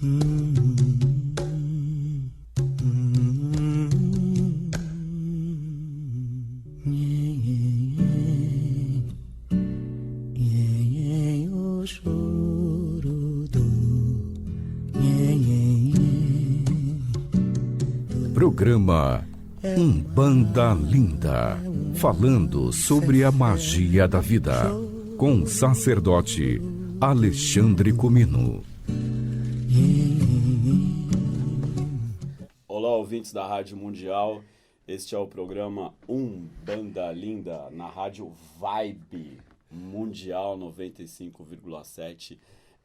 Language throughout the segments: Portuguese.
O choro do Programa Umbanda Linda, falando sobre a magia da vida, com o sacerdote Alexandre Comino. Olá, ouvintes da Rádio Mundial. Este é o programa Umbanda Linda, na Rádio Vibe Mundial 95,7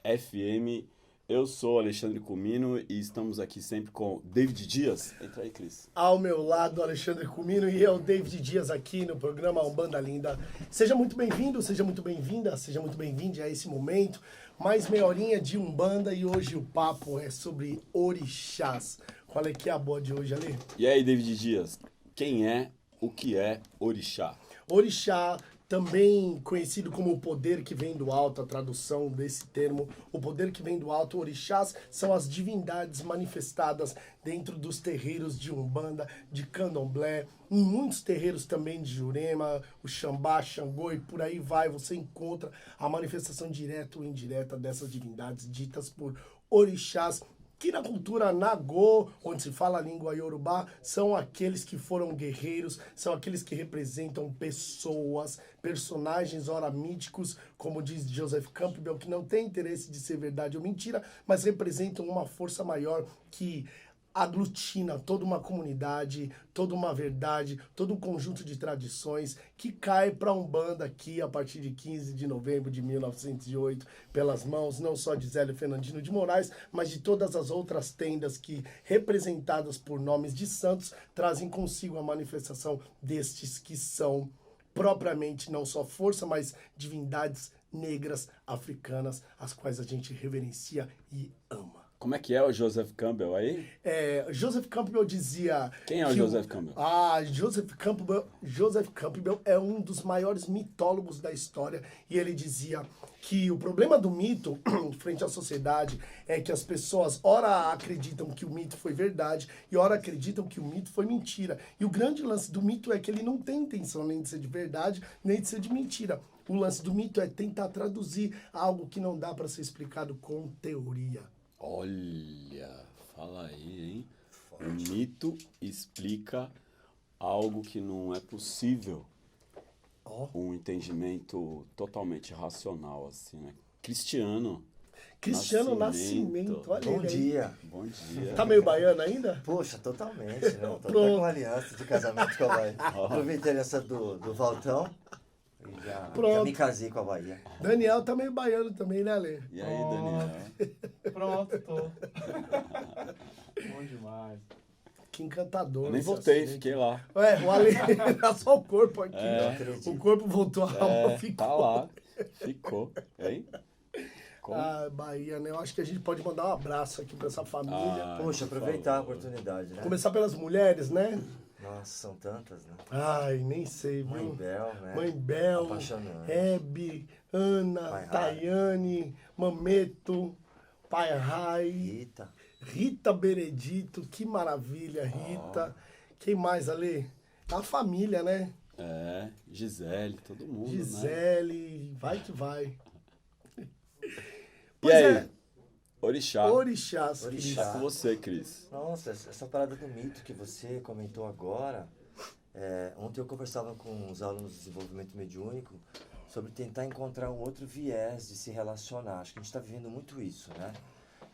FM. Eu sou Alexandre Comino e estamos aqui sempre com David Dias. Entra aí, Cris. Ao meu lado, Alexandre Comino, e eu, David Dias, aqui no programa Umbanda Linda. Seja muito bem-vindo, seja muito bem-vinda, seja muito bem-vinde a esse momento. Mais meia horinha de Umbanda e hoje o papo é sobre orixás. Qual é que é a boa de hoje, Ale? E aí, David Dias, o que é orixá? Orixá, também conhecido como o poder que vem do alto, a tradução desse termo, o poder que vem do alto, orixás são as divindades manifestadas dentro dos terreiros de Umbanda, de Candomblé, em muitos terreiros também de Jurema, o Xambá, Xangô e por aí vai, você encontra a manifestação direta ou indireta dessas divindades ditas por orixás, que na cultura Nagô, onde se fala a língua Yorubá, são aqueles que foram guerreiros, são aqueles que representam pessoas, personagens, ora míticos, como diz Joseph Campbell, que não tem interesse de ser verdade ou mentira, mas representam uma força maior que aglutina toda uma comunidade, toda uma verdade, todo um conjunto de tradições que cai para a Umbanda aqui a partir de 15 de novembro de 1908, pelas mãos não só de Zélio Fernandino de Moraes, mas de todas as outras tendas que, representadas por nomes de santos, trazem consigo a manifestação destes que são propriamente não só força, mas divindades negras africanas, as quais a gente reverencia e ama. Como é que é o Joseph Campbell aí? Joseph Campbell dizia... Quem é o Joseph Campbell? Joseph Campbell é um dos maiores mitólogos da história e ele dizia que o problema do mito frente à sociedade é que as pessoas ora acreditam que o mito foi verdade e ora acreditam que o mito foi mentira. E o grande lance do mito é que ele não tem intenção nem de ser de verdade, nem de ser de mentira. O lance do mito é tentar traduzir algo que não dá para ser explicado com teoria. Olha, fala aí, hein? O mito explica algo que não é possível. Um entendimento totalmente racional, assim, né? Cristiano Nascimento. Olha Bom ele aí. dia. Bom dia. Tá meio baiano ainda? Poxa, totalmente, né? Tô até com aliança de casamento com a Bahia. Aproveitei a aliança do Valtão e já me casei com a Bahia. Daniel tá meio baiano também, né, Ale? E aí, Daniel? Pronto, tô. Bom demais. Que encantador. Eu nem esse voltei, assunto. fiquei lá. O Ale tá só o corpo aqui. acredito. O corpo voltou, a alma ficou. Tá lá, ficou. Hein? Como? Bahia, né? Eu acho que a gente pode mandar um abraço aqui pra essa família. Poxa, aproveitar a oportunidade, né? Começar pelas mulheres, né? Nossa, são tantas, né? Ai, nem sei, viu? Mãe Bel, né? Mãe Bel, Apaixonante. Hebe, Ana, Pai Rai. Tayane, Mameto, Pai Rai, Rita. Rita Benedito, que maravilha, Rita. Quem mais, Ale? A família, né? Gisele, todo mundo, né? Gisele, vai que vai. E aí? Orixá. Orixás. Orixá. Tá com você, Cris. Nossa, essa parada do mito que você comentou agora, ontem eu conversava com os alunos de desenvolvimento mediúnico sobre tentar encontrar um outro viés de se relacionar. Acho que a gente está vivendo muito isso, né?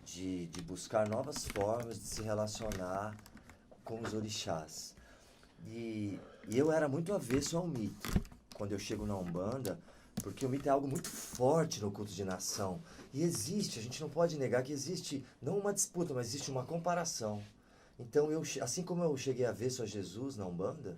De buscar novas formas de se relacionar com os orixás. E eu era muito avesso ao mito, quando eu chego na Umbanda, porque o mito é algo muito forte no culto de nação. E existe, a gente não pode negar que existe, não uma disputa, mas existe uma comparação. Então, assim como eu cheguei avesso a Jesus na Umbanda,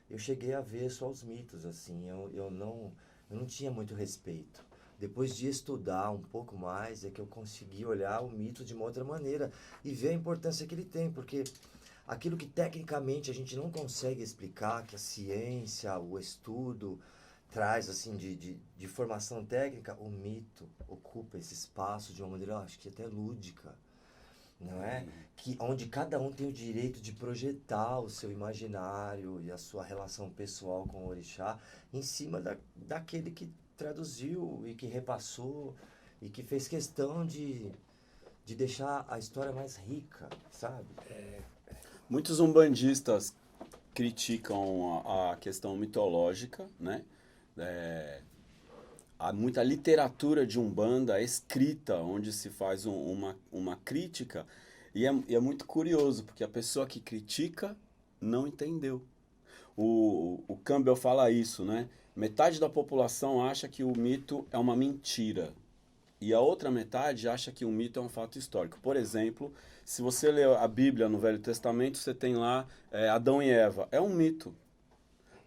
eu cheguei avesso aos mitos, assim, eu não tinha muito respeito. Depois de estudar um pouco mais, é que eu consegui olhar o mito de uma outra maneira e ver a importância que ele tem, porque aquilo que tecnicamente a gente não consegue explicar, que a ciência, o estudo traz assim de formação técnica, o mito ocupa esse espaço de uma maneira, eu acho que até lúdica. não é? Onde cada um tem o direito de projetar o seu imaginário e a sua relação pessoal com o orixá em cima daquele que traduziu e que repassou e que fez questão de deixar a história mais rica, sabe? Muitos umbandistas criticam a questão mitológica, né? Há muita literatura de Umbanda escrita, onde se faz uma crítica, e é muito curioso, porque a pessoa que critica não entendeu. O Campbell fala isso, né? Metade da população acha que o mito é uma mentira, e a outra metade acha que o mito é um fato histórico. Por exemplo, se você lê a Bíblia no Velho Testamento, você tem lá Adão e Eva. É um mito.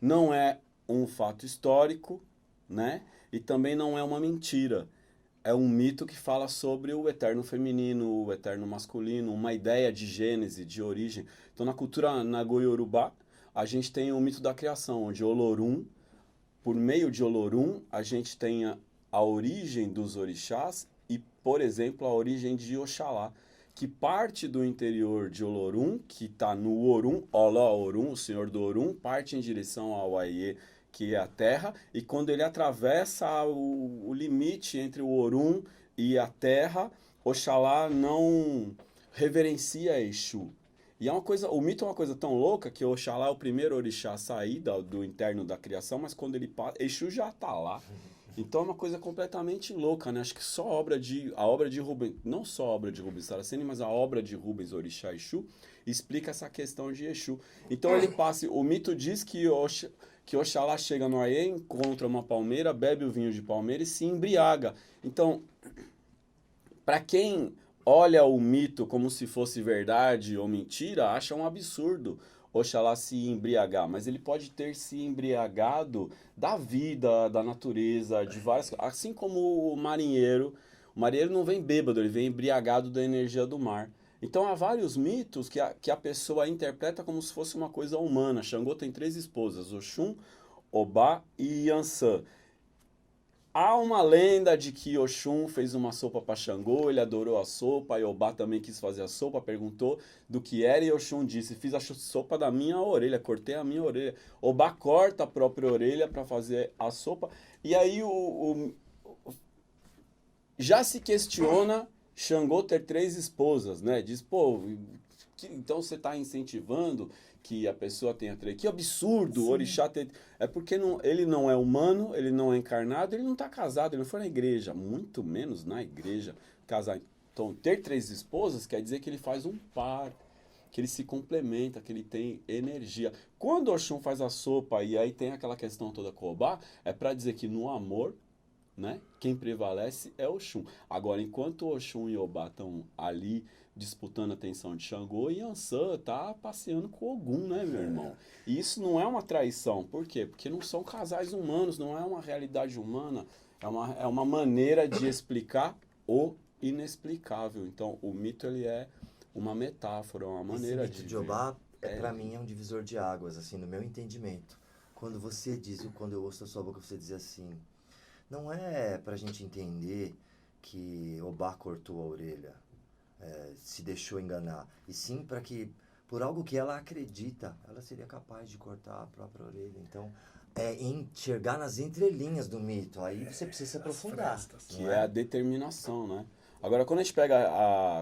Não é um fato histórico, né? E também não é uma mentira. É um mito que fala sobre o eterno feminino, o eterno masculino, uma ideia de gênese, de origem. Então, na cultura Nagoiorubá, a gente tem o mito da criação, onde Olorum, por meio de Olorum, a gente tem a origem dos orixás e, por exemplo, a origem de Oxalá, que parte do interior de Olorum, que está no Orum, Oló Orum, o senhor do Orum, parte em direção ao Aie, que é a terra, e quando ele atravessa o limite entre o Orum e a terra, Oxalá não reverencia Exu. E o mito é uma coisa tão louca que Oxalá é o primeiro orixá a sair do interno da criação, mas quando ele passa, Exu já está lá. Então é uma coisa completamente louca, né? Acho que só a obra de Rubens, não só a obra de Rubens Saraceni, mas a obra de Rubens Orixá Exu, explica essa questão de Exu. Então o mito diz que Oxalá chega no Aie, encontra uma palmeira, bebe o vinho de palmeira e se embriaga. Então, para quem olha o mito como se fosse verdade ou mentira, acha um absurdo Oxalá se embriagar, mas ele pode ter se embriagado da vida, da natureza, de várias coisas. Assim como o marinheiro não vem bêbado, ele vem embriagado da energia do mar. Então há vários mitos que a pessoa interpreta como se fosse uma coisa humana. Xangô tem 3 esposas, Oxum, Obá e Yansan. Há uma lenda de que Oxum fez uma sopa para Xangô, ele adorou a sopa, e Obá também quis fazer a sopa, perguntou do que era, e Oxum disse, fiz a sopa da minha orelha, cortei a minha orelha. Obá corta a própria orelha para fazer a sopa, e aí já se questiona Xangô ter 3 esposas, né? Diz, pô, então você está incentivando que a pessoa tenha 3. Que absurdo, o orixá ter... É porque ele não é humano, ele não é encarnado, ele não está casado, ele não foi na igreja, muito menos na igreja casar. Então, ter 3 esposas quer dizer que ele faz um par, que ele se complementa, que ele tem energia. Quando o Oxum faz a sopa e aí tem aquela questão toda com o Obá, é para dizer que no amor, né, quem prevalece é Oxum. Agora, enquanto Oxum e Obá estão ali disputando a atenção de Xangô, e Yansan tá passeando com Ogum, né, meu irmão? E isso não é uma traição. Por quê? Porque não são casais humanos, não é uma realidade humana, é uma maneira de explicar o inexplicável. Então, o mito, ele é uma metáfora, uma maneira Esse mito de Obá, para mim, é um divisor de águas, assim, no meu entendimento. Quando eu ouço da sua boca você dizer assim, não é pra gente entender que Obá cortou a orelha, se deixou enganar, e sim para que, por algo que ela acredita, ela seria capaz de cortar a própria orelha. Então, enxergar nas entrelinhas do mito, aí você precisa se aprofundar. Que é a determinação, né? Agora, quando a gente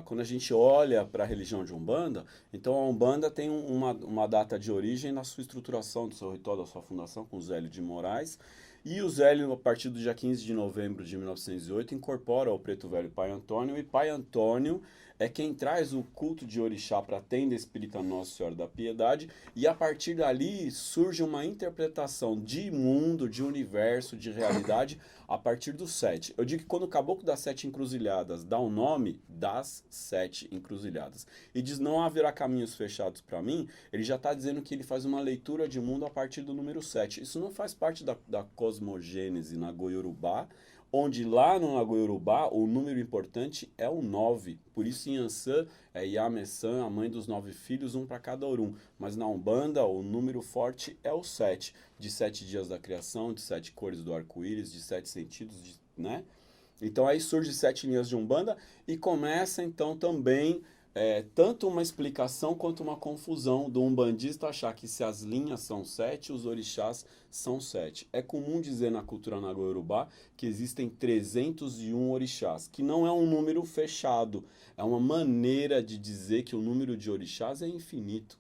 quando a gente olha para a religião de Umbanda, então a Umbanda tem uma data de origem na sua estruturação, do seu ritual, da sua fundação, com o Zélio de Moraes. E o Zélio, a partir do dia 15 de novembro de 1908, incorpora o Preto Velho Pai Antônio, e Pai Antônio é quem traz o culto de orixá para a tenda espírita Nossa Senhora da Piedade, e a partir dali surge uma interpretação de mundo, de universo, de realidade, a partir do 7. Eu digo que quando o Caboclo das 7 Encruzilhadas dá o nome das 7 Encruzilhadas e diz não haverá caminhos fechados para mim, ele já está dizendo que ele faz uma leitura de mundo a partir do número 7. Isso não faz parte da cosmogênese Nagoiorubá, onde lá no Nagoiorubá o número importante é o 9. Por isso em Yansan é Yamesan, a mãe dos 9 filhos, um para cada Orum. Mas na Umbanda o número forte é o 7. De 7 dias da criação, de 7 cores do arco-íris, de 7 sentidos, né? Então aí surge 7 linhas de Umbanda e começa então também tanto uma explicação quanto uma confusão do umbandista achar que se as linhas são 7, os orixás são 7. É comum dizer na cultura Nago-Yorubá que existem 301 orixás, que não é um número fechado, é uma maneira de dizer que o número de orixás é infinito.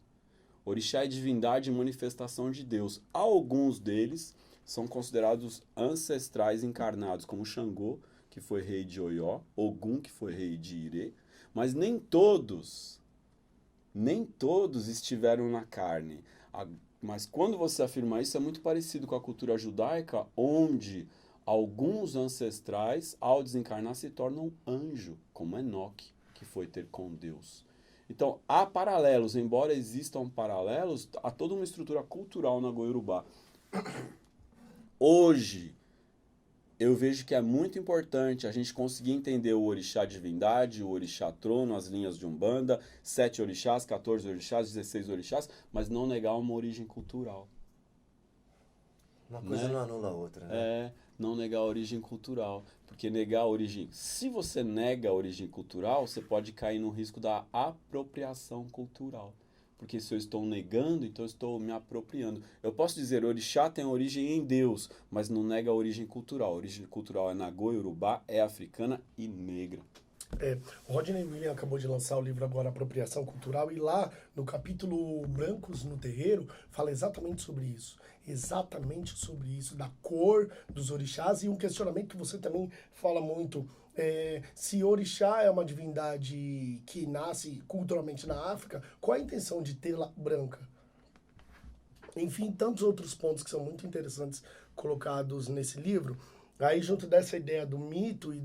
Orixá é divindade e manifestação de Deus. Alguns deles são considerados ancestrais encarnados, como Xangô, que foi rei de Oió, Ogum, que foi rei de Irê, mas nem todos estiveram na carne. Mas quando você afirma isso, é muito parecido com a cultura judaica, onde alguns ancestrais, ao desencarnar, se tornam anjo, como Enoque, que foi ter com Deus. Então, há paralelos, embora existam paralelos, há toda uma estrutura cultural na Nago-Yorubá. Hoje, eu vejo que é muito importante a gente conseguir entender o orixá divindade, o orixá trono, as linhas de Umbanda, 7 orixás, 14 orixás, 16 orixás, mas não negar uma origem cultural. Uma coisa não anula a outra, né? Não negar a origem cultural. Porque negar a origem... Se você nega a origem cultural, você pode cair no risco da apropriação cultural. Porque se eu estou negando, então eu estou me apropriando. Eu posso dizer, orixá tem origem em Deus, mas não nega a origem cultural. A origem cultural é Nago-Yorubá, é africana e negra. O Rodney William acabou de lançar o livro agora, Apropriação Cultural, e lá no capítulo Brancos no Terreiro, fala exatamente sobre isso. Exatamente sobre isso, da cor dos orixás, e um questionamento que você também fala muito, se orixá é uma divindade que nasce culturalmente na África, qual a intenção de tê-la branca? Enfim, tantos outros pontos que são muito interessantes colocados nesse livro. Aí, junto dessa ideia do mito e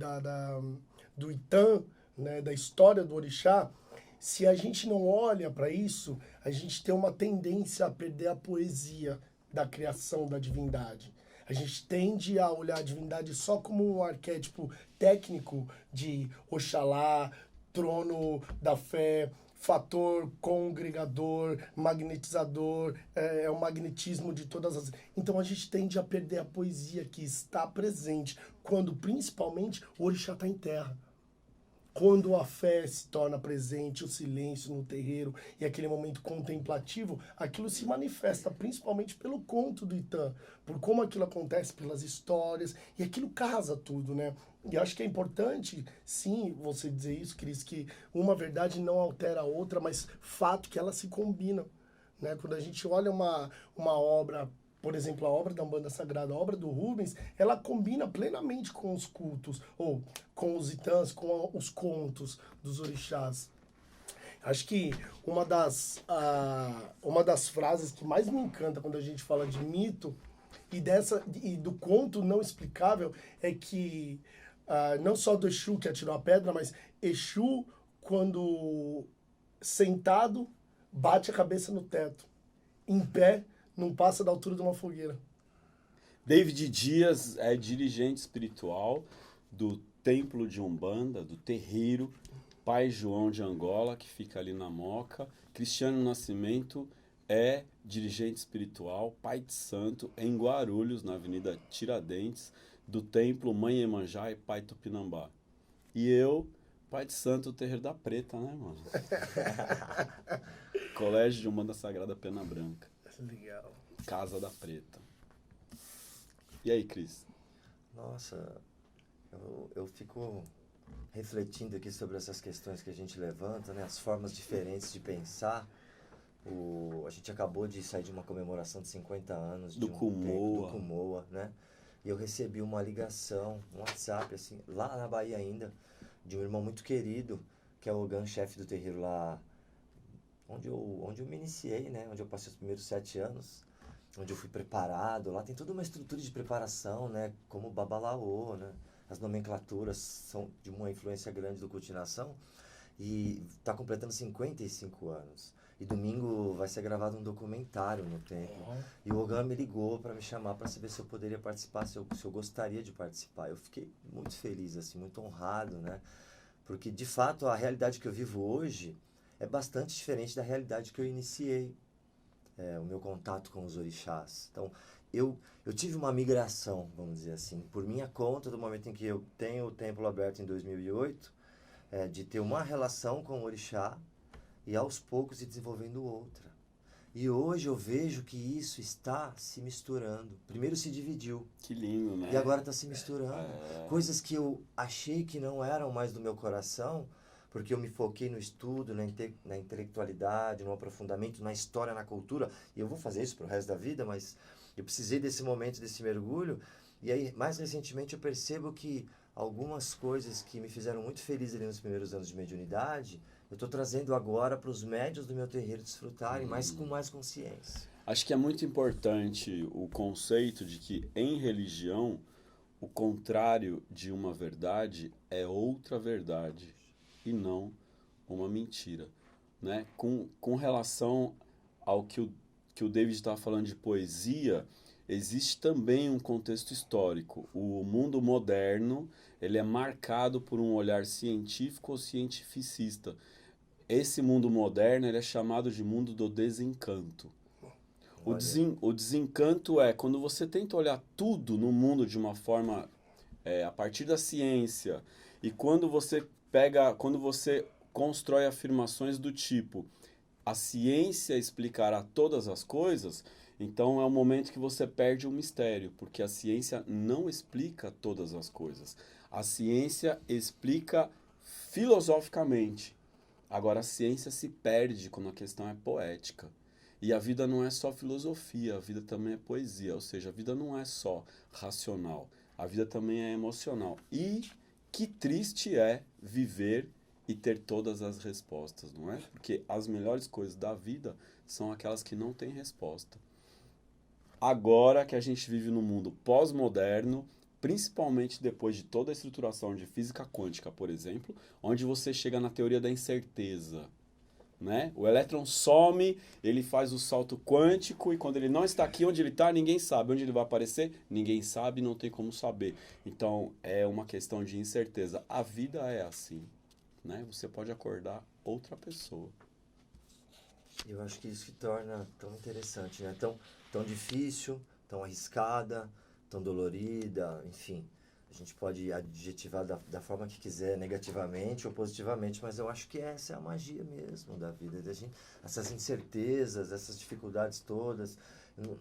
do Itã, né, da história do orixá, se a gente não olha para isso, a gente tem uma tendência a perder a poesia da criação da divindade. A gente tende a olhar a divindade só como um arquétipo técnico de Oxalá, trono da fé, fator congregador, magnetizador, é o magnetismo de todas as... Então a gente tende a perder a poesia que está presente, quando principalmente o orixá está em terra. Quando a fé se torna presente, o silêncio no terreiro e aquele momento contemplativo, aquilo se manifesta principalmente pelo conto do Itã, por como aquilo acontece, pelas histórias, e aquilo casa tudo, né? E acho que é importante, sim, você dizer isso, Cris, que uma verdade não altera a outra, mas fato que elas se combinam, né? Quando a gente olha uma obra, por exemplo, a obra da Umbanda Sagrada, a obra do Rubens, ela combina plenamente com os cultos, ou com os itãs, com os contos dos orixás. Acho que uma das frases que mais me encanta quando a gente fala de mito e do conto não explicável é que, não só do Exu que atirou a pedra, mas Exu, quando sentado, bate a cabeça no teto, em pé, não passa da altura de uma fogueira. David Dias é dirigente espiritual do Templo de Umbanda, do terreiro Pai João de Angola, que fica ali na Moca. Cristiano Nascimento é dirigente espiritual, pai de santo, em Guarulhos, na Avenida Tiradentes, do Templo Mãe Iemanjá e Pai Tupinambá. E eu, pai de santo do Terreiro da Preta, né, mano? Colégio de Umbanda Sagrada Pena Branca. Legal. Casa da Preta. E aí, Cris? Nossa, eu fico refletindo aqui sobre essas questões que a gente levanta, né? As formas diferentes de pensar. A gente acabou de sair de uma comemoração de 50 anos do Kumoa, né? E eu recebi uma ligação, um WhatsApp, assim, lá na Bahia ainda, de um irmão muito querido, que é o Ogan, chefe do terreiro lá, onde eu me iniciei, né? Onde eu passei os primeiros 7 anos, onde eu fui preparado. Lá tem toda uma estrutura de preparação, né? Como o Babalaô, né? As nomenclaturas são de uma influência grande do Cultinação. E está completando 55 anos. E domingo vai ser gravado um documentário no templo. E o Ogan me ligou para me chamar para saber se eu poderia participar, se eu gostaria de participar. Eu fiquei muito feliz, assim, muito honrado, né? Porque, de fato, a realidade que eu vivo hoje é bastante diferente da realidade que eu iniciei o meu contato com os orixás. Então, eu tive uma migração, vamos dizer assim, por minha conta, do momento em que eu tenho o templo aberto em 2008, de ter uma relação com o orixá e aos poucos ir desenvolvendo outra. E hoje eu vejo que isso está se misturando. Primeiro se dividiu. Que lindo, né? E agora está se misturando. Coisas que eu achei que não eram mais do meu coração, porque eu me foquei no estudo, na intelectualidade, no aprofundamento, na história, na cultura. E eu vou fazer isso pro resto da vida, mas eu precisei desse momento, desse mergulho. E aí, mais recentemente, eu percebo que algumas coisas que me fizeram muito feliz ali nos primeiros anos de mediunidade, eu estou trazendo agora para os médios do meu terreiro desfrutarem, mas com mais consciência. Acho que é muito importante o conceito de que em religião o contrário de uma verdade é outra verdade e não uma mentira, né? Com relação ao que o David está falando de poesia, existe também um contexto histórico. O mundo moderno, ele é marcado por um olhar científico ou cientificista. Esse mundo moderno, ele é chamado de mundo do desencanto. O desencanto é quando você tenta olhar tudo no mundo de uma forma a partir da ciência, e quando você constrói afirmações do tipo a ciência explicará todas as coisas, então é o momento que você perde o mistério, porque a ciência não explica todas as coisas. A ciência explica filosoficamente. Agora, a ciência se perde quando a questão é poética. E a vida não é só filosofia, a vida também é poesia. Ou seja, a vida não é só racional, a vida também é emocional. E que triste é viver e ter todas as respostas, não é? Porque as melhores coisas da vida são aquelas que não têm resposta. Agora que a gente vive num mundo pós-moderno, principalmente depois de toda a estruturação de física quântica, por exemplo, onde você chega na teoria da incerteza, né? O elétron some, ele faz o salto quântico e quando ele não está aqui onde ele está, ninguém sabe. Onde ele vai aparecer, ninguém sabe, não tem como saber. Então, é uma questão de incerteza. A vida é assim, né? Você pode acordar outra pessoa. Eu acho que isso que torna tão interessante, né? Tão difícil, tão arriscada, tão dolorida, enfim. A gente pode adjetivar da forma que quiser, negativamente ou positivamente, mas eu acho que essa é a magia mesmo da vida. Da gente, essas incertezas, essas dificuldades todas.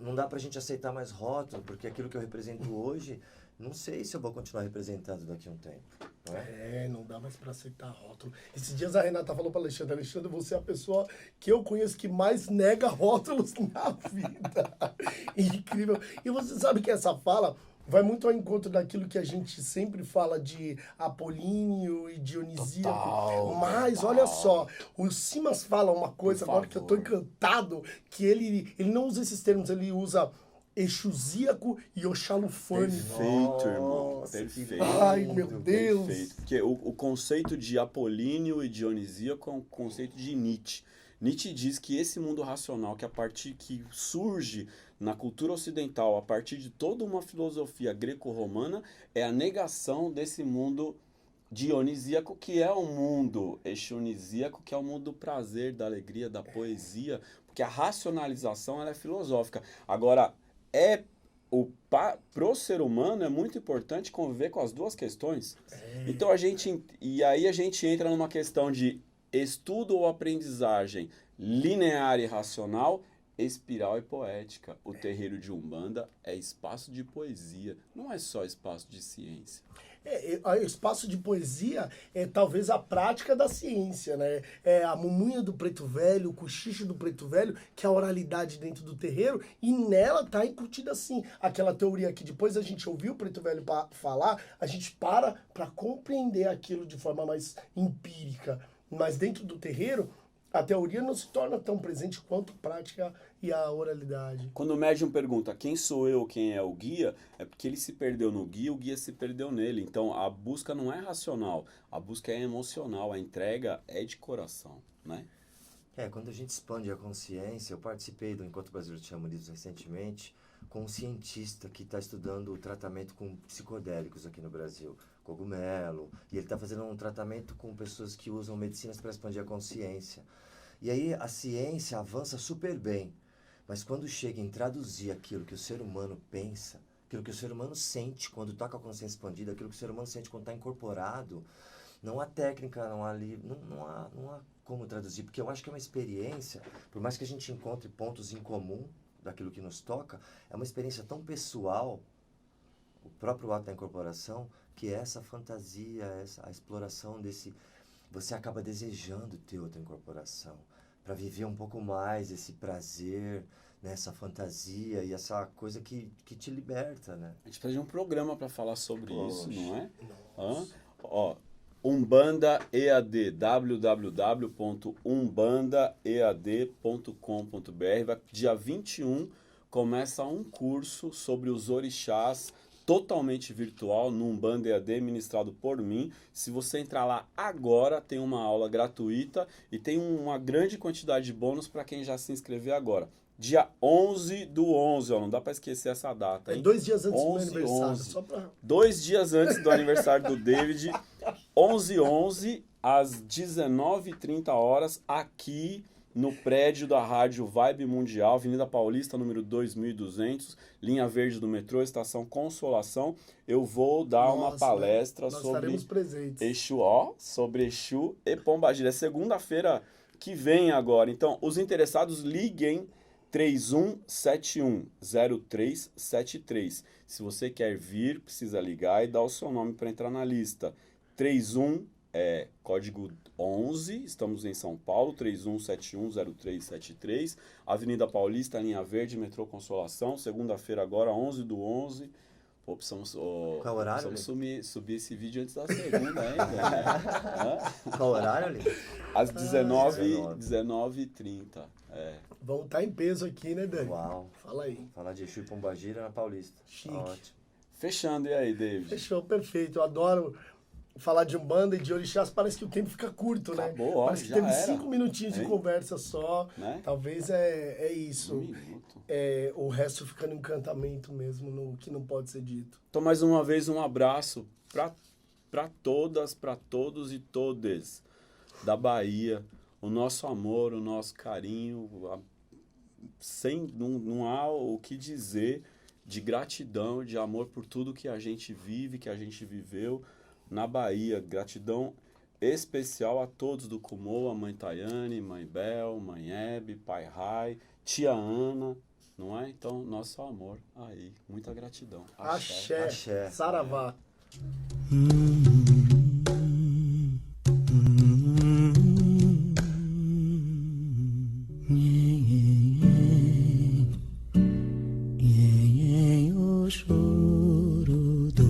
Não dá pra gente aceitar mais rótulo, porque aquilo que eu represento hoje, não sei se eu vou continuar representando daqui a um tempo. Não é? Não dá mais pra aceitar rótulo. Esses dias a Renata falou pra Alexandre, você é a pessoa que eu conheço que mais nega rótulos na vida. Incrível. E você sabe que essa fala vai muito ao encontro daquilo que a gente sempre fala de Apolíneo e Dionisíaco. Mas, olha só, o Simas fala uma coisa agora que eu tô encantado, que ele não usa esses termos, ele usa Exusíaco e Oxalufane. Perfeito, irmão. Perfeito. Ai, meu Deus. Perfeito. Porque o conceito de Apolíneo e Dionisíaco é um conceito de Nietzsche. Nietzsche diz que esse mundo racional, que surge na cultura ocidental a partir de toda uma filosofia greco-romana, é a negação desse mundo dionisíaco, que é o mundo exunisíaco, que é o mundo do prazer, da alegria, da poesia, porque a racionalização ela é filosófica. Agora, pro ser humano é muito importante conviver com as duas questões. Então aí a gente entra numa questão de estudo ou aprendizagem linear e racional, espiral e poética. O terreiro de Umbanda é espaço de poesia, não é só espaço de ciência. O espaço de poesia é talvez a prática da ciência, né? É a mumunha do preto velho, o cochicho do preto velho, que é a oralidade dentro do terreiro, e nela tá incutida assim aquela teoria que depois a gente ouviu o preto velho falar, a gente para compreender aquilo de forma mais empírica. Mas dentro do terreiro, a teoria não se torna tão presente quanto a prática e a oralidade. Quando o médium pergunta quem sou eu, quem é o guia, é porque ele se perdeu no guia, o guia se perdeu nele. Então a busca não é racional, a busca é emocional, a entrega é de coração, né? Quando a gente expande a consciência, eu participei do Encontro Brasileiro de Xamanismo recentemente com um cientista que está estudando o tratamento com psicodélicos aqui no Brasil, cogumelo, e ele está fazendo um tratamento com pessoas que usam medicinas para expandir a consciência. E aí a ciência avança super bem, mas quando chega em traduzir aquilo que o ser humano pensa, aquilo que o ser humano sente quando está com a consciência expandida, aquilo que o ser humano sente quando está incorporado, Não há técnica, não há como traduzir, porque eu acho que é uma experiência, por mais que a gente encontre pontos em comum daquilo que nos toca, é uma experiência tão pessoal, o próprio ato da incorporação, que essa fantasia, a exploração desse... Você acaba desejando ter outra incorporação, para viver um pouco mais esse prazer, né, essa fantasia e essa coisa que te liberta, né? A gente precisa de um programa para falar sobre isso, não é? Nossa. Ó, Umbanda EAD, www.umbandaead.com.br. Dia 21 começa um curso sobre os orixás, totalmente virtual, no Umbanda EAD, ministrado por mim. Se você entrar lá agora, tem uma aula gratuita e tem uma grande quantidade de bônus para quem já se inscrever agora. Dia 11/11, ó, não dá para esquecer essa data, hein? 2 dias antes do meu 11, aniversário, 11. só pra... 2 dias antes do aniversário do David, 11/11, às 19h30, aqui no prédio da Rádio Vibe Mundial, Avenida Paulista, número 2200, linha verde do metrô, estação Consolação. Eu vou dar uma palestra nós sobre estaremos presentes. Exu, sobre Exu e Pombagira. É segunda-feira que vem agora. Então, os interessados, liguem 31710373. Se você quer vir, precisa ligar e dar o seu nome para entrar na lista. 31 é código 11, estamos em São Paulo, 31710373, Avenida Paulista, linha verde, metrô Consolação, segunda-feira agora, 11/11. Pô, precisamos, Qual horário, precisamos subir esse vídeo antes da segunda ainda, né? Qual horário, ali? Às 19h30. Vamos estar em peso aqui, né, Dani? Uau. Fala aí. Falar de Exu e Pombagira na Paulista. Chique. Ótimo. Fechando, e aí, David? Fechou, perfeito. Eu adoro falar de Umbanda e de orixás, parece que o tempo fica curto, né? Acabou, ó, parece que já teve era. 5 minutinhos de Hein? conversa só. Né? Talvez é isso. 1 minuto. O resto fica no encantamento mesmo, no que não pode ser dito. Então, mais uma vez, um abraço para todas, para todos e todes da Bahia. O nosso amor, o nosso carinho, não há o que dizer de gratidão, de amor por tudo que a gente vive, que a gente viveu na Bahia. Gratidão especial a todos do Kumoa, mãe Tayane, mãe Bel, mãe Hebe, pai Rai, tia Ana, não é? Então, nosso amor aí. Muita gratidão. Axé. Axé. Saravá. O choro do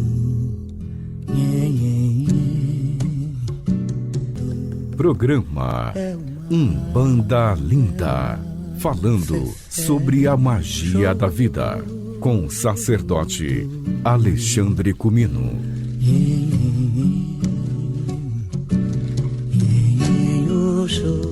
Programa Umbanda Linda, falando sobre a magia da vida, com o sacerdote Alexandre Cumino. o choro